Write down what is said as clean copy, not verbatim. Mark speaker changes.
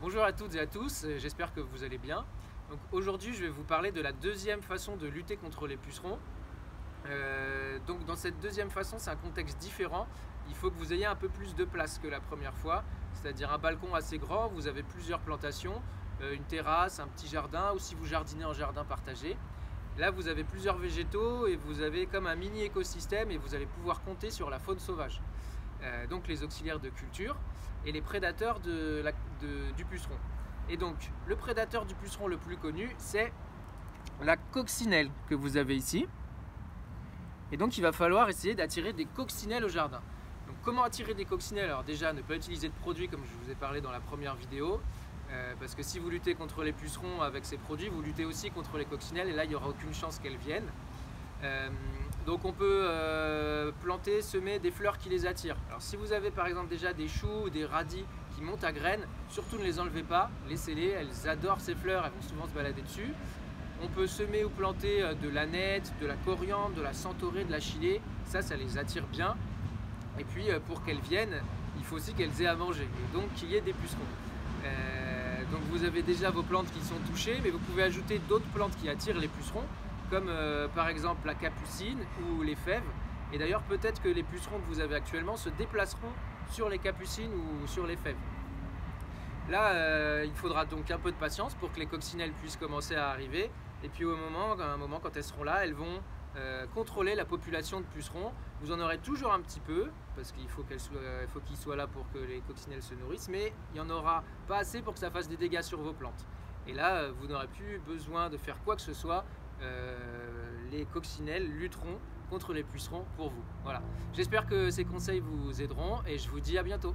Speaker 1: Bonjour à toutes et à tous, j'espère que vous allez bien. Donc aujourd'hui je vais vous parler de la deuxième façon de lutter contre les pucerons. Donc dans cette deuxième façon, c'est un contexte différent. Il faut que vous ayez un peu plus de place que la première fois, c'est-à-dire un balcon assez grand, vous avez plusieurs plantations, une terrasse, un petit jardin, ou si vous jardinez en jardin partagé. Là vous avez plusieurs végétaux et vous avez comme un mini écosystème et vous allez pouvoir compter sur la faune sauvage. Donc les auxiliaires de culture et les prédateurs du puceron. Et donc le prédateur du puceron le plus connu, c'est la coccinelle que vous avez ici. Et donc il va falloir essayer d'attirer des coccinelles au jardin. Donc comment attirer des coccinelles? Alors déjà, ne pas utiliser de produits comme je vous ai parlé dans la première vidéo, parce que si vous luttez contre les pucerons avec ces produits, vous luttez aussi contre les coccinelles et là il n'y aura aucune chance qu'elles viennent. Donc on peut planter, semer des fleurs qui les attirent. Alors si vous avez par exemple déjà des choux ou des radis qui montent à graines, surtout ne les enlevez pas, laissez-les, elles adorent ces fleurs, elles vont souvent se balader dessus. On peut semer ou planter de l'aneth, de la coriandre, de la centaurée, de la chilée, ça les attire bien. Et puis pour qu'elles viennent, il faut aussi qu'elles aient à manger, et donc qu'il y ait des pucerons. Donc vous avez déjà vos plantes qui sont touchées, mais vous pouvez ajouter d'autres plantes qui attirent les pucerons, comme par exemple la capucine ou les fèves. Et d'ailleurs peut-être que les pucerons que vous avez actuellement se déplaceront sur les capucines ou sur les fèves. Là il faudra donc un peu de patience pour que les coccinelles puissent commencer à arriver. Et puis à un moment quand elles seront là, elles vont contrôler la population de pucerons. Vous en aurez toujours un petit peu, parce qu'il faut qu'ils soient là pour que les coccinelles se nourrissent, mais il n'y en aura pas assez pour que ça fasse des dégâts sur vos plantes. Et là vous n'aurez plus besoin de faire quoi que ce soit. Les coccinelles lutteront contre les pucerons pour vous. Voilà. J'espère que ces conseils vous aideront et je vous dis à bientôt.